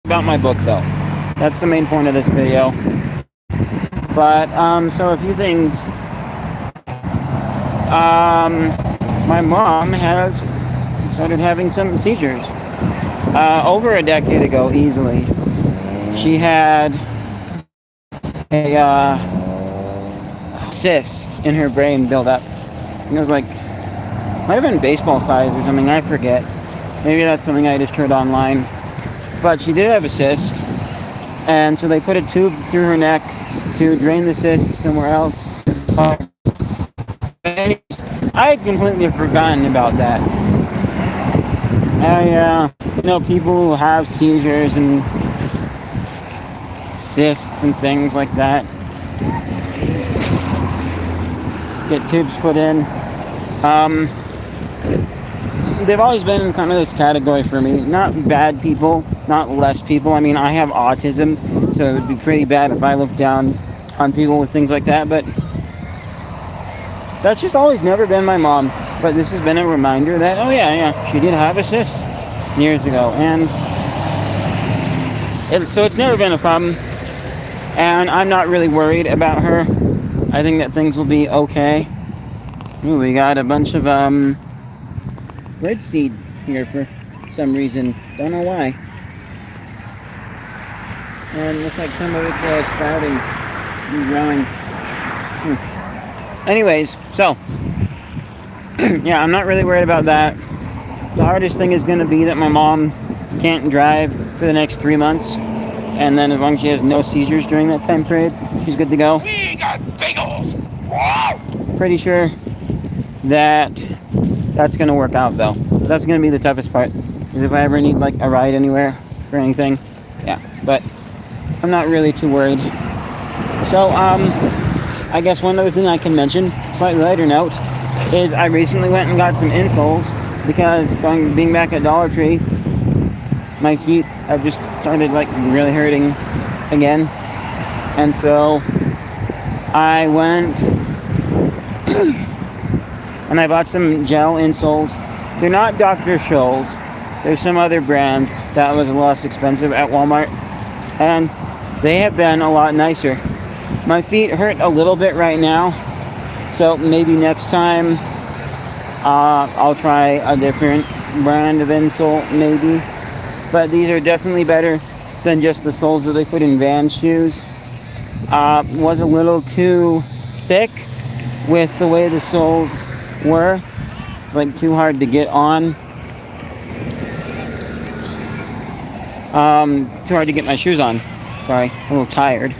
about my book, though. That's the main point of this video. But, so a few things. My mom has started having some seizures. Over a decade ago, easily. She had a cyst in her brain build up. And it was like, might have been baseball size or something, I forget. Maybe that's something I just heard online. But she did have a cyst. And so they put a tube through her neck to drain the cyst somewhere else. I had completely forgotten about that. You know, people who have seizures and cysts and things like that get tubes put in. They've always been in kind of this category for me. Not bad people, not less people. I mean, I have autism, so it would be pretty bad if I looked down on people with things like that, but that's just always never been my mom. But this has been a reminder that, oh yeah, she did have a cyst years ago, and so it's never been a problem, and I'm not really worried about her. I think that things will be okay. Ooh, we got a bunch of red seed here for some reason. Don't know why. And looks like some of it's sprouting and growing. Anyways, so yeah, I'm not really worried about that. The hardest thing is going to be that my mom can't drive for the next 3 months, and then as long as she has no seizures during that time period, she's good to go. We got bagels. Wow. Pretty sure that that's going to work out, though. That's going to be the toughest part, is if I ever need like a ride anywhere for anything. Yeah, but I'm not really too worried. So I guess one other thing I can mention, slightly lighter note, is I recently went and got some insoles because being back at Dollar Tree, my feet have just started like really hurting again. And so I went and I bought some gel insoles. They're not Dr. Scholl's. There's some other brand that was less expensive at Walmart, and they have been a lot nicer. My feet hurt a little bit right now, so maybe next time I'll try a different brand of insole, maybe. But these are definitely better than just the soles that they put in Vans shoes. Was a little too thick with the way the soles were. It's like too hard to get on. Too hard to get my shoes on. Sorry, I'm a little tired.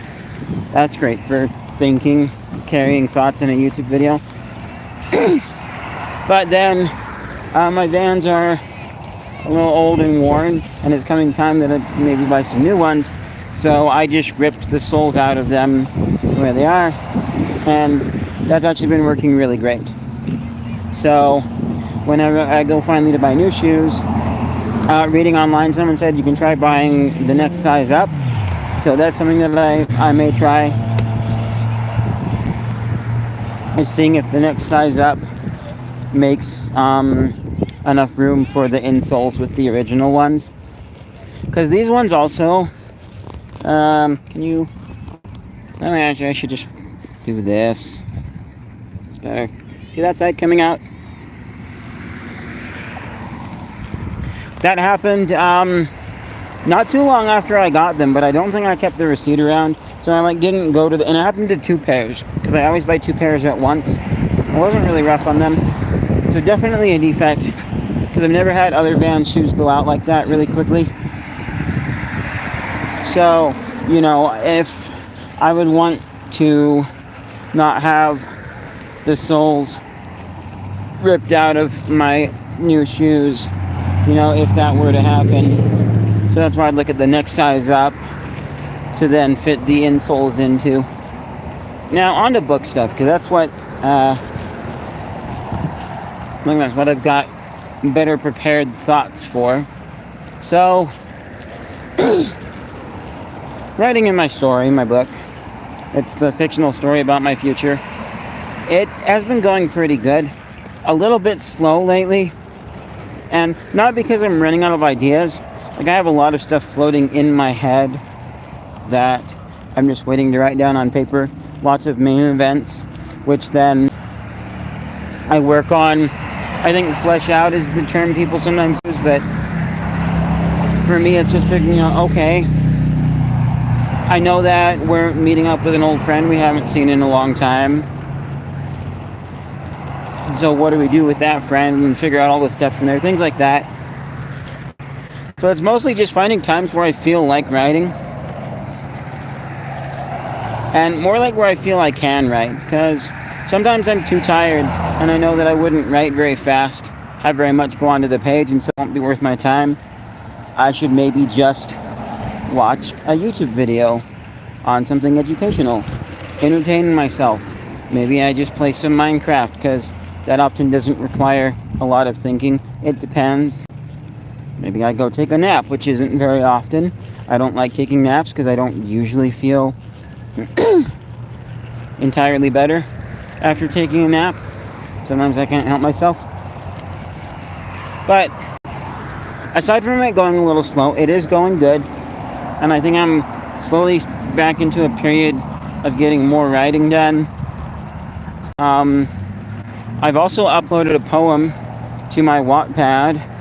That's great for thinking, carrying thoughts in a YouTube video. But then my Vans are a little old and worn, and it's coming time that I maybe buy some new ones. So I just ripped the soles out of them where they are, and that's actually been working really great. So whenever I go finally to buy new shoes, reading online, someone said you can try buying the next size up. So that's something that I may try, is seeing if the next size up makes enough room for the insoles with the original ones. Because these ones also, actually I should just do this. It's better. See that side coming out? That happened not too long after I got them, but I don't think I kept the receipt around, so I didn't go to and it happened to 2 pairs, because I always buy 2 pairs at once. I wasn't really rough on them, so definitely a defect, because I've never had other Vans shoes go out like that really quickly. So, you know, if I would want to not have the soles ripped out of my new shoes, you know, if that were to happen. So that's why I'd look at the next size up to then fit the insoles into. Now on to book stuff, because that's what I've got better prepared thoughts for. So writing in my story, my book, it's the fictional story about my future. It has been going pretty good. A little bit slow lately, and not because I'm running out of ideas. Like, I have a lot of stuff floating in my head that I'm just waiting to write down on paper. Lots of main events, which then I work on. I think flesh out is the term people sometimes use, but for me it's just figuring out, okay, I know that we're meeting up with an old friend we haven't seen in a long time. So what do we do with that friend, and figure out all the steps from there, things like that. So it's mostly just finding times where I feel like writing. And more like where I feel I can write, because sometimes I'm too tired and I know that I wouldn't write very fast, have very much go onto the page, and so it won't be worth my time. I should maybe just watch a YouTube video on something educational, entertain myself. Maybe I just play some Minecraft, because that often doesn't require a lot of thinking. It depends. Maybe I go take a nap, which isn't very often. I don't like taking naps because I don't usually feel entirely better after taking a nap. Sometimes I can't help myself. But aside from it going a little slow, it is going good. And I think I'm slowly back into a period of getting more writing done. I've also uploaded a poem to my Wattpad.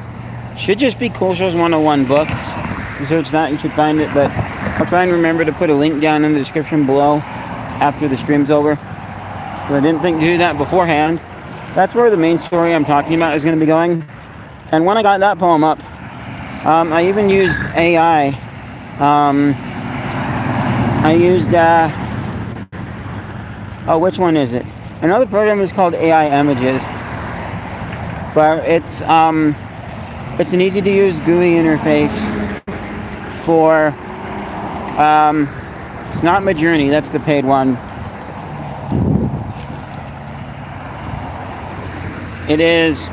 Should just be Cool Shows 101 Books. You search that, you should find it, but I'll try and remember to put a link down in the description below after the stream's over. But I didn't think to do that beforehand. That's where the main story I'm talking about is going to be going. And when I got that poem up, I even used AI. Which one is it? Another program is called AI Images. But it's an easy to use GUI interface for, it's not Midjourney, that's the paid one. It is,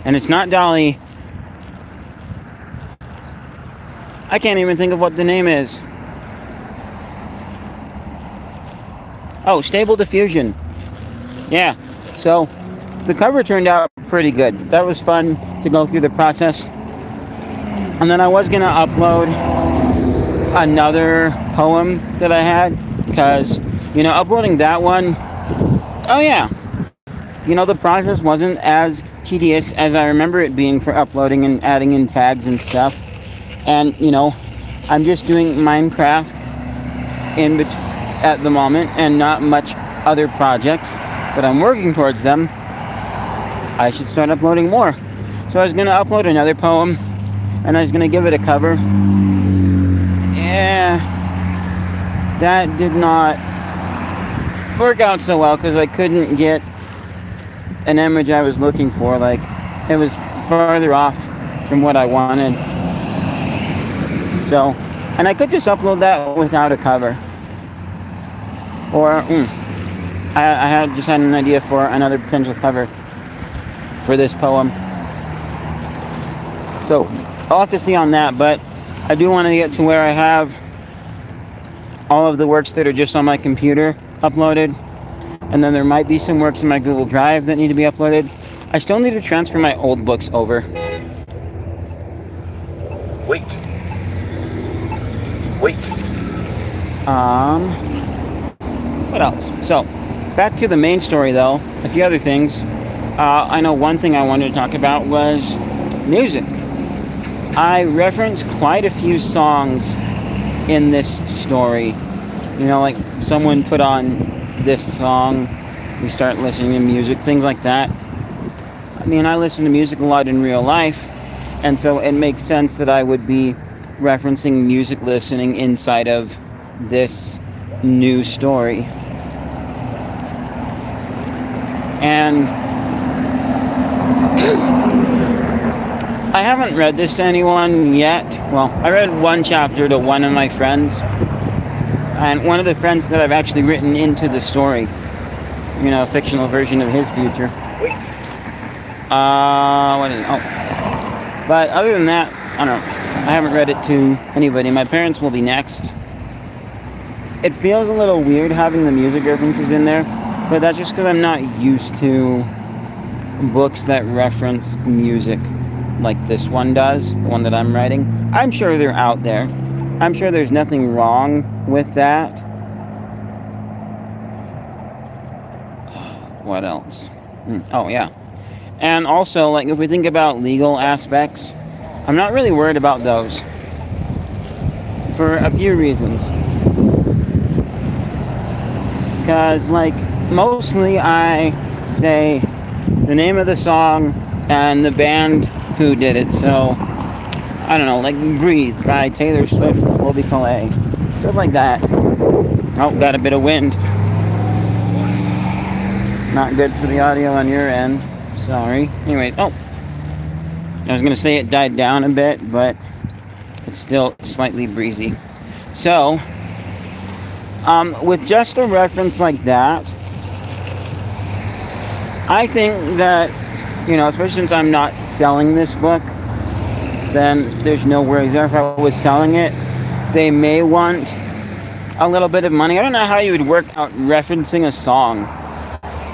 and it's not DALL-E. I can't even think of what the name is. Oh, Stable Diffusion. Yeah, so the cover turned out pretty good. That was fun to go through the process. And then I was going to upload another poem that I had, because, uploading that one, oh yeah, the process wasn't as tedious as I remember it being for uploading and adding in tags and stuff. And, I'm just doing Minecraft at the moment, and not much other projects, but I'm working towards them. I should start uploading more. So I was going to upload another poem, and I was going to give it a cover. Yeah, that did not work out so well, because I couldn't get an image I was looking for. Like, it was farther off from what I wanted. So, and I could just upload that without a cover. Or, I had just had an idea for another potential cover for this poem. So, I'll have to see on that, but I do want to get to where I have all of the works that are just on my computer uploaded, and then there might be some works in my Google Drive that need to be uploaded. I still need to transfer my old books over. Wait. What else? So, back to the main story though, a few other things. I know one thing I wanted to talk about was music. I referenced quite a few songs in this story. Like someone put on this song, we start listening to music, things like that. I mean, I listen to music a lot in real life, and so it makes sense that I would be referencing music listening inside of this new story. And I haven't read this to anyone yet. Well, I read one chapter to one of my friends, and one of the friends that I've actually written into the story, a fictional version of his future. But other than that, I don't know. I haven't read it to anybody. My parents will be next. It feels a little weird having the music references in there, but that's just because I'm not used to books that reference music. like this one does, the one that I'm writing. I'm sure they're out there. I'm sure there's nothing wrong with that. What else? Oh, yeah. And also, like, if we think about legal aspects, I'm not really worried about those. For a few reasons. Because, like, mostly I say the name of the song and the band who did it. So, I don't know, like Breathe by Taylor Swift, Colby Calais. Stuff like that. Oh, got a bit of wind. Not good for the audio on your end. Sorry. Anyway, I was going to say it died down a bit, but it's still slightly breezy. So, with just a reference like that, I think that, especially since I'm not selling this book, then there's no worries there. If I was selling it, they may want a little bit of money. I don't know how you would work out referencing a song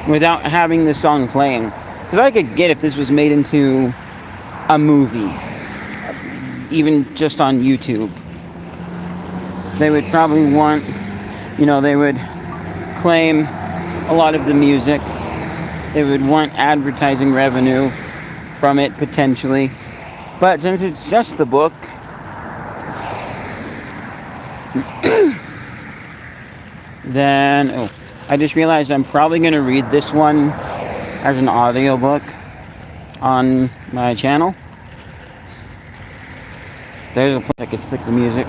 without having the song playing. Because I could get if this was made into a movie, even just on YouTube. They would probably want, they would claim a lot of the music. They would want advertising revenue from it, potentially. But since it's just the book, then, I just realized I'm probably going to read this one as an audiobook on my channel. There's a place I could stick the music.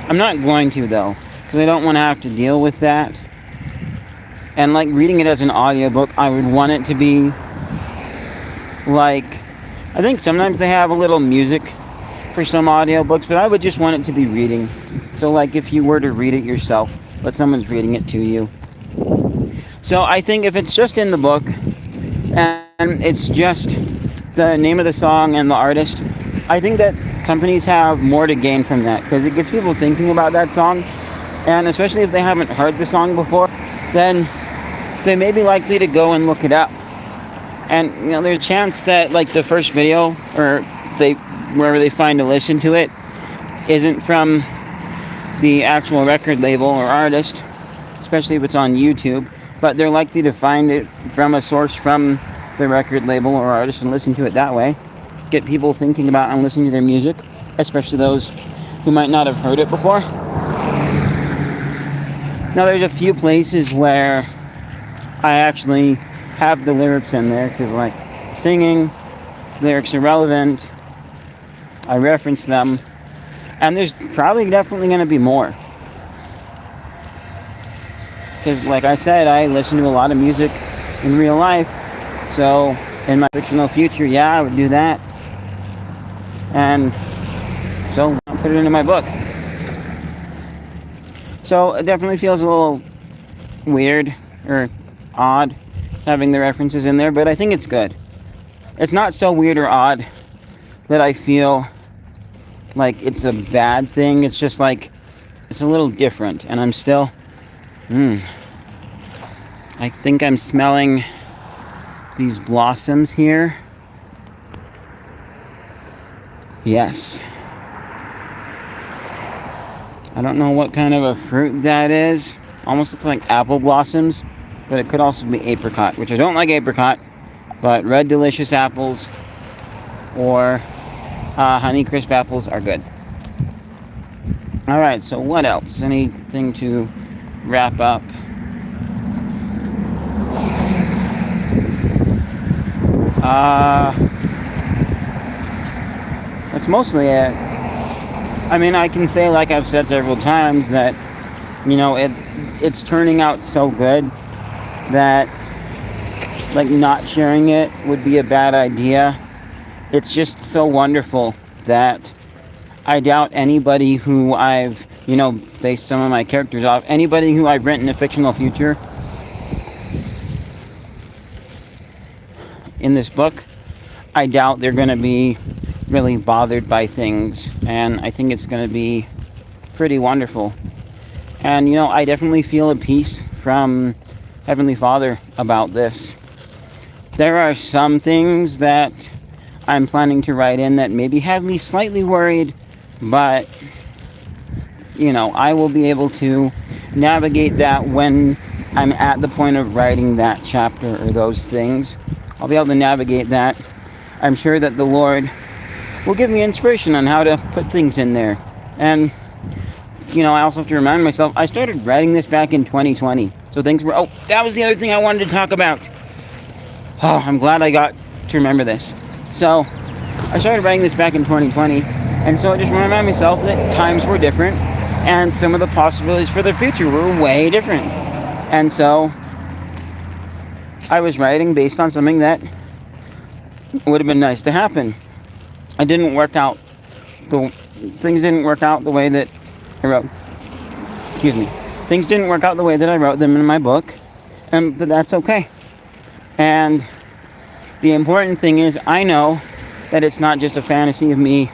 I'm not going to, though, because I don't want to have to deal with that. And like reading it as an audiobook, I would want it to be like, I think sometimes they have a little music for some audiobooks, but I would just want it to be reading. So like if you were to read it yourself, but someone's reading it to you. So I think if it's just in the book and it's just the name of the song and the artist, I think that companies have more to gain from that, because it gets people thinking about that song. And especially if they haven't heard the song before, then they may be likely to go and look it up. And there's a chance that like the first video or wherever they find to listen to it isn't from the actual record label or artist, especially if it's on YouTube, but they're likely to find it from a source from the record label or artist and listen to it that way. Get people thinking about and listening to their music, especially those who might not have heard it before. Now there's a few places where I actually have the lyrics in there, because like singing, lyrics are relevant, I reference them, and there's probably definitely going to be more. Because like I said, I listen to a lot of music in real life, so in my fictional future, yeah, I would do that. And so I'll put it into my book. So it definitely feels a little weird or odd having the references in there, but I think it's good. It's not so weird or odd that I feel like it's a bad thing. It's just like, it's a little different, and I'm still, I think I'm smelling these blossoms here. Yes. I don't know what kind of a fruit that is. Almost looks like apple blossoms, but it could also be apricot, which I don't like apricot, but Red Delicious apples or Honeycrisp apples are good. Alright, so what else? Anything to wrap up? That's mostly it. I mean, I can say, like I've said several times, that, it's turning out so good that, like, not sharing it would be a bad idea. It's just so wonderful that I doubt anybody who I've, based some of my characters off, anybody who I've written a fictional future in this book, I doubt they're going to be really bothered by things, and I think it's going to be pretty wonderful. And I definitely feel a peace from Heavenly Father about this. There are some things that I'm planning to write in that maybe have me slightly worried, but I will be able to navigate that when I'm at the point of writing that chapter or those things. I'll be able to navigate that. I'm sure that the Lord will give me inspiration on how to put things in there. And, I also have to remind myself, I started writing this back in 2020. So things were, that was the other thing I wanted to talk about. Oh, I'm glad I got to remember this. So, I started writing this back in 2020. And so I just remind myself that times were different. And some of the possibilities for the future were way different. And so, I was writing based on something that would have been nice to happen. Things didn't work out the way that I wrote. Things didn't work out the way that I wrote them in my book, but that's okay. And the important thing is, I know that it's not just a fantasy of me,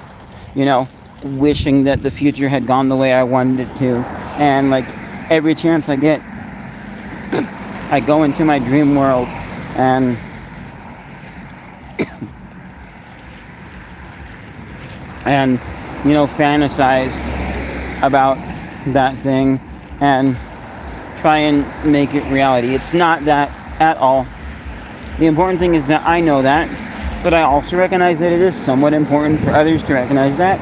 wishing that the future had gone the way I wanted it to. And like every chance I get, I go into my dream world and fantasize about that thing and try and make it reality. It's not that at all. The important thing is that I know that, but I also recognize that it is somewhat important for others to recognize that,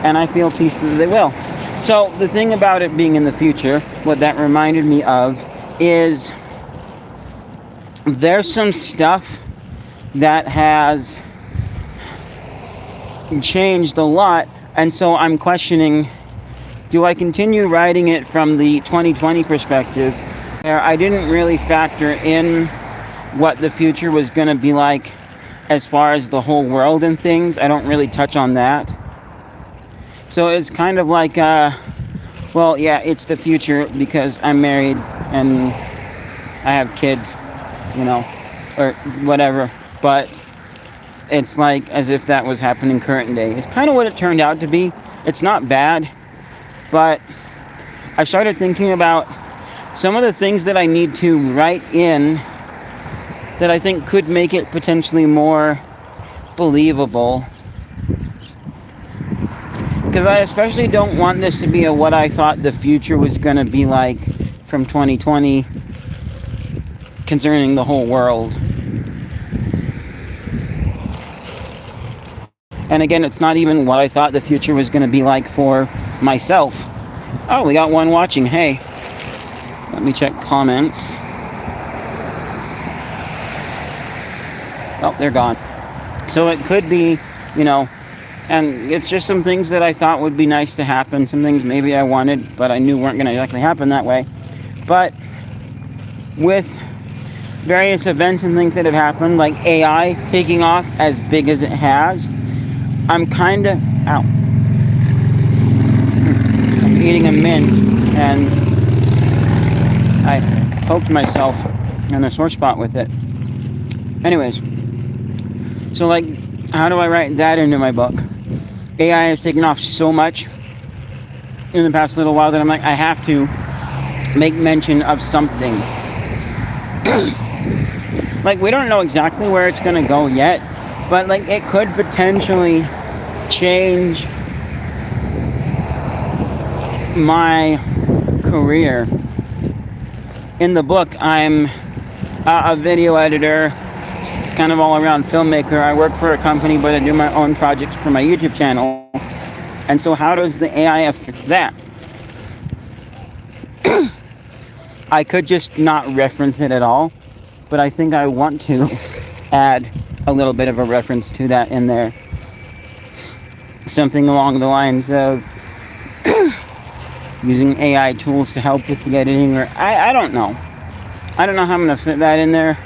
and I feel peace that they will. So the thing about it being in the future, what that reminded me of is there's some stuff that has changed a lot, and so I'm questioning, do I continue writing it from the 2020 perspective, where I didn't really factor in what the future was going to be like as far as the whole world and things. I don't really touch on that. So it's kind of like, it's the future because I'm married and I have kids, or whatever. But it's like as if that was happening current day. It's kind of what it turned out to be. It's not bad, but I started thinking about some of the things that I need to write in that I think could make it potentially more believable. Because I especially don't want this to be a what I thought the future was going to be like from 2020 concerning the whole world. And again, it's not even what I thought the future was going to be like for myself. Oh, we got one watching. Hey, let me check comments. Oh, they're gone. So it could be, and it's just some things that I thought would be nice to happen. Some things maybe I wanted, but I knew weren't going to exactly happen that way. But with various events and things that have happened, like AI taking off as big as it has, I'm kind of out. I'm eating a mint and I poked myself in a sore spot with it. Anyways, so like, how do I write that into my book? AI has taken off so much in the past little while that I'm like, I have to make mention of something. Like, we don't know exactly where it's going to go yet, but like it could potentially change my career. In the book, I'm a video editor, kind of all around filmmaker. I work for a company, but I do my own projects for my YouTube channel. And so how does the AI affect that? I could just not reference it at all, but I think I want to add a little bit of a reference to that in there. Something along the lines of using AI tools to help with the editing, or I don't know. I don't know how I'm going to fit that in there.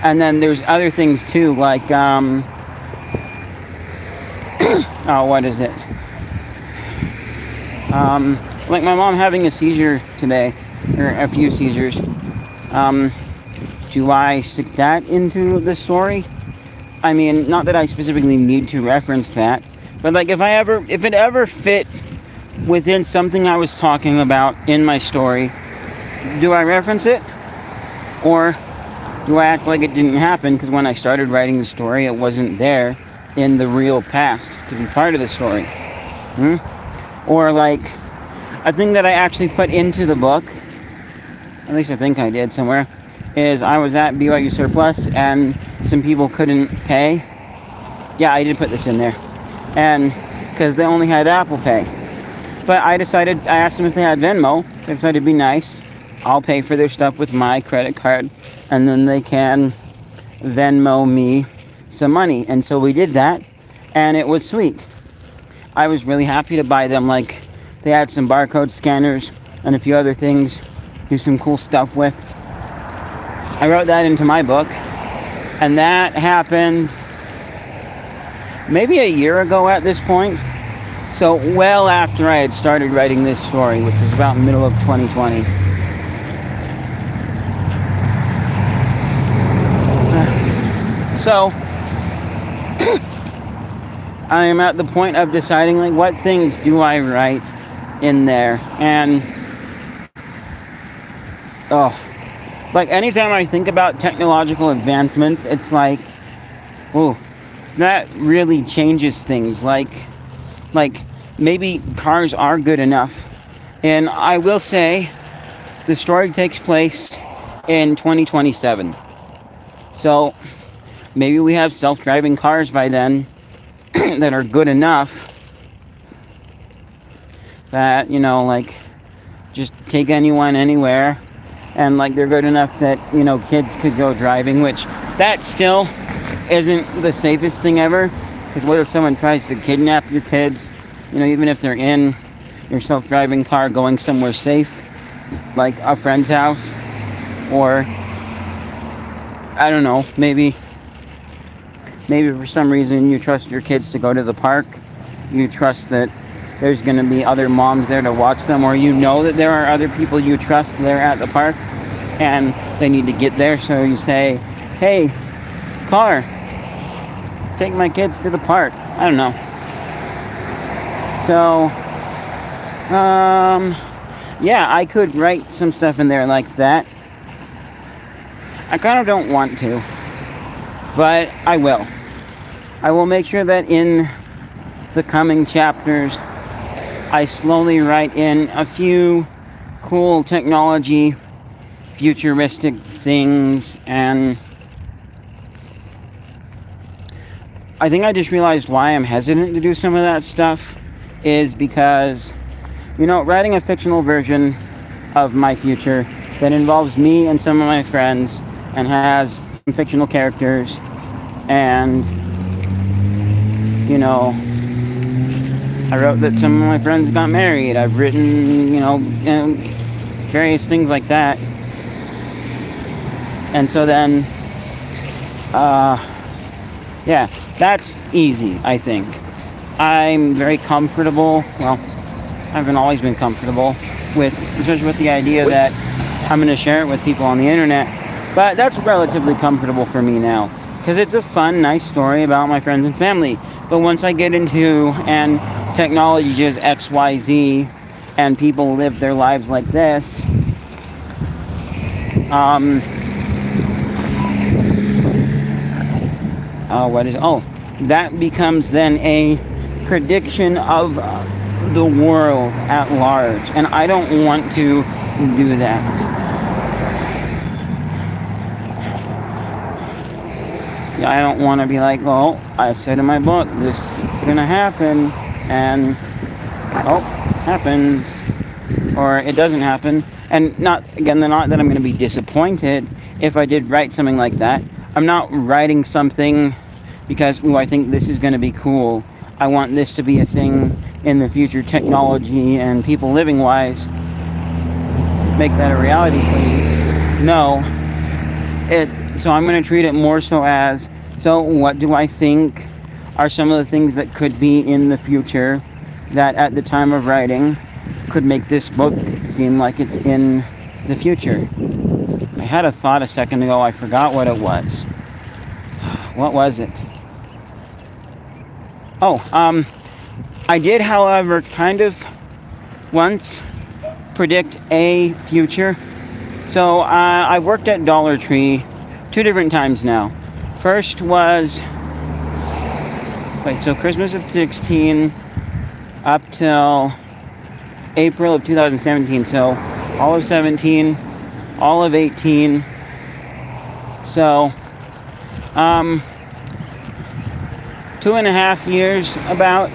And then there's other things too, like, what is it? Like my mom having a seizure today, or a few seizures. Do I stick that into the story? I mean, not that I specifically need to reference that, but like if it ever fit within something I was talking about in my story, do I reference it? Or do I act like it didn't happen because when I started writing the story, it wasn't there? in the real past to be part of the story. Or like a thing that I actually put into the book, at least I think I did somewhere, is I was at BYU Surplus and some people couldn't pay. Yeah, I did put this in there. And because they only had Apple Pay. But I asked them if they had Venmo. They decided to be nice. I'll pay for their stuff with my credit card, and then they can Venmo me some money. And so we did that, and it was sweet. I was really happy to buy them. Like, they had some barcode scanners and a few other things, do some cool stuff with. I wrote that into my book, and that happened maybe a year ago at this point. So well after I had started writing this story, which was about middle of 2020. So I am at the point of deciding, like, what things do I write in there? And like, anytime I think about technological advancements, it's like, that really changes things. Like maybe cars are good enough. And I will say the story takes place in 2027. So maybe we have self-driving cars by then that are good enough that, you know, like, just take anyone anywhere, and like, they're good enough that, you know, kids could go driving, which that still isn't the safest thing ever, because what if someone tries to kidnap your kids? You know, even if they're in your self-driving car going somewhere safe, like a friend's house, or I don't know, maybe for some reason you trust your kids to go to the park, you trust that there's going to be other moms there to watch them, or you know that there are other people you trust there at the park and they need to get there, so you say, hey, car, take my kids to the park. I don't know. So yeah, I could write some stuff in there like that. I kind of don't want to, but I will. I will make sure that in the coming chapters, I slowly write in a few cool technology, futuristic things, and I think I just realized why I'm hesitant to do some of that stuff is because, you know, writing a fictional version of my future that involves me and some of my friends and has some fictional characters, and, you know, I wrote that some of my friends got married. I've written, you know, various things like that. And so then, yeah, that's easy, I think. I'm very comfortable. Well, I haven't always been comfortable with, especially with the idea that I'm going to share it with people on the internet. But that's relatively comfortable for me now, because it's a fun, nice story about my friends and family. But once I get into, and technology just XYZ, and people live their lives like this, that becomes then a prediction of the world at large, and I don't want to do that. Yeah, I don't want to be like, well, I said in my book this is gonna happen, and happens, or it doesn't happen. And not that I'm gonna be disappointed if I did write something like that. I'm not writing something because, I think this is gonna be cool. I want this to be a thing in the future, technology and people living wise. Make that a reality, please. No. So I'm going to treat it more so as, so what do I think are some of the things that could be in the future that at the time of writing could make this book seem like it's in the future? I had a thought a second ago. I forgot what it was. What was it? I did, however, kind of once predict a future. So I worked at Dollar Tree 2 different times now. First was Wait, so Christmas of 16 up till April of 2017. So all of 17, all of 18. So, 2.5 years about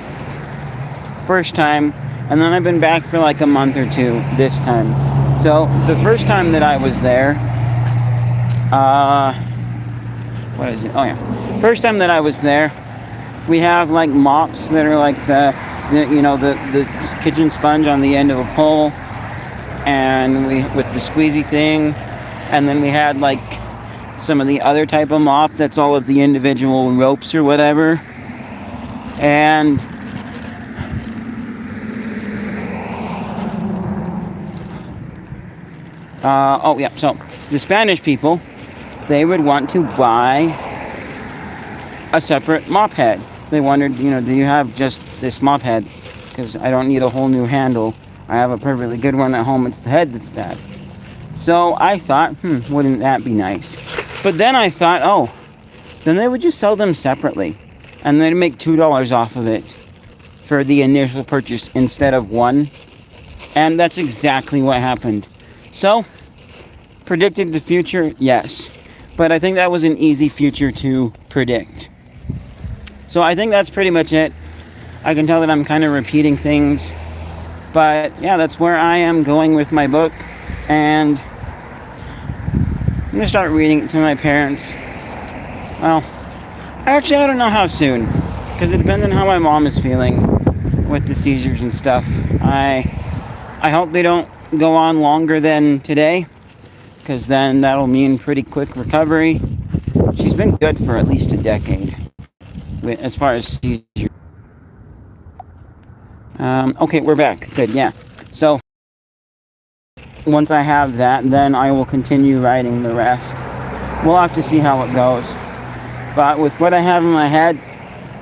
first time, and then I've been back for like a month or two this time. So the first time that I was there, what is it? Oh yeah, first time that I was there, we have like mops that are like the kitchen sponge on the end of a pole, and we with the squeezy thing, and then we had like some of the other type of mop that's all of the individual ropes or whatever. And oh yeah, so the Spanish people, they would want to buy a separate mop head. They wondered, do you have just this mop head? Because I don't need a whole new handle. I have a perfectly good one at home. It's the head that's bad. So I thought, wouldn't that be nice? But then I thought, oh, then they would just sell them separately, and they'd make $2 off of it for the initial purchase instead of $1. And that's exactly what happened. So, predicted the future? Yes. But I think that was an easy future to predict. So I think that's pretty much it. I can tell that I'm kind of repeating things. But yeah, that's where I am going with my book. And I'm going to start reading it to my parents. Well, actually, I don't know how soon. Because it depends on how my mom is feeling with the seizures and stuff. I hope they don't go on longer than today, because then that'll mean pretty quick recovery. She's been good for at least a decade as far as seizures. Okay, we're back. Good, yeah. So once I have that, then I will continue writing the rest. We'll have to see how it goes. But with what I have in my head,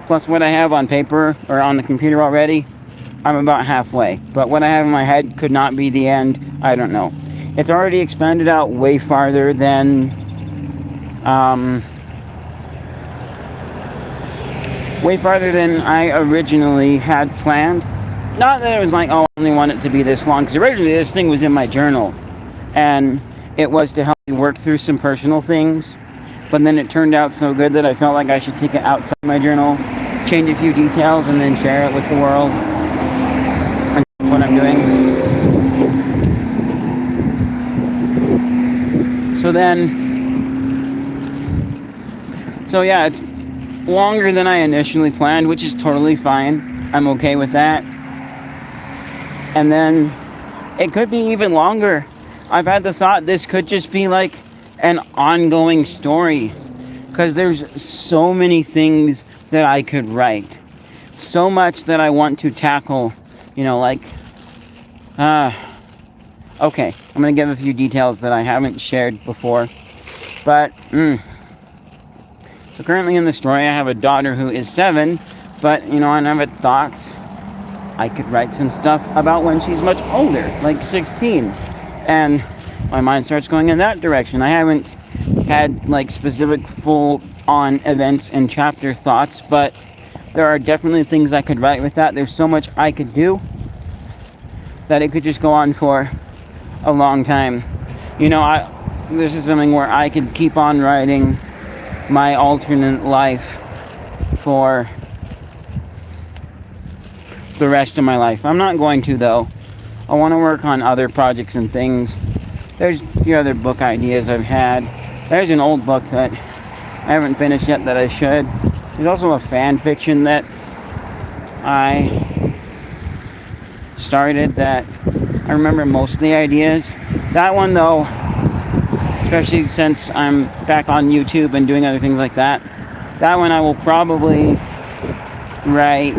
plus what I have on paper or on the computer already, I'm about halfway. But what I have in my head could not be the end. I don't know. It's already expanded out way farther than I originally had planned. Not that it was like, oh, I only want it to be this long, because originally this thing was in my journal, and it was to help me work through some personal things. But then it turned out so good that I felt like I should take it outside my journal, change a few details, and then share it with the world. And that's what I'm doing. So yeah, it's longer than I initially planned, which is totally fine. I'm okay with that. And then it could be even longer. I've had the thought this could just be like an ongoing story, because there's so many things that I could write, so much that I want to tackle, okay, I'm gonna give a few details that I haven't shared before. But so currently in the story I have a daughter who is 7, but I never thought I could write some stuff about when she's much older, like 16, and my mind starts going in that direction. I haven't had like specific full-on events and chapter thoughts, but there are definitely things I could write with that. There's so much I could do that it could just go on for a long time. This is something where I could keep on writing my alternate life for the rest of my life. I'm not going to, though. I want to work on other projects and things. There's a few other book ideas I've had. There's an old book that I haven't finished yet that I should. There's also a fan fiction that I started that I remember most of the ideas. That one, though, especially since I'm back on YouTube and doing other things like that, that one I will probably write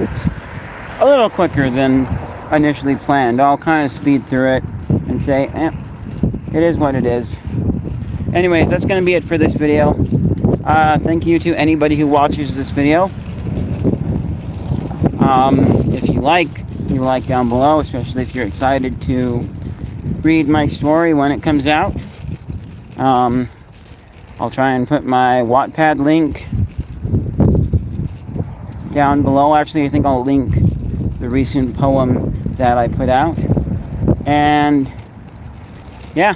a little quicker than initially planned. I'll kind of speed through it and say, it is what it is. Anyways, that's going to be it for this video. Thank you to anybody who watches this video. If you like down below, especially if you're excited to read my story when it comes out. I'll try and put my Wattpad link down below. Actually, I think I'll link the recent poem that I put out. And yeah.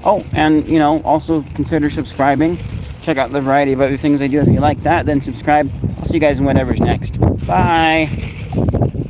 Oh, and also consider subscribing. Check out the variety of other things I do. If you like that, then subscribe. I'll see you guys in whatever's next. Bye.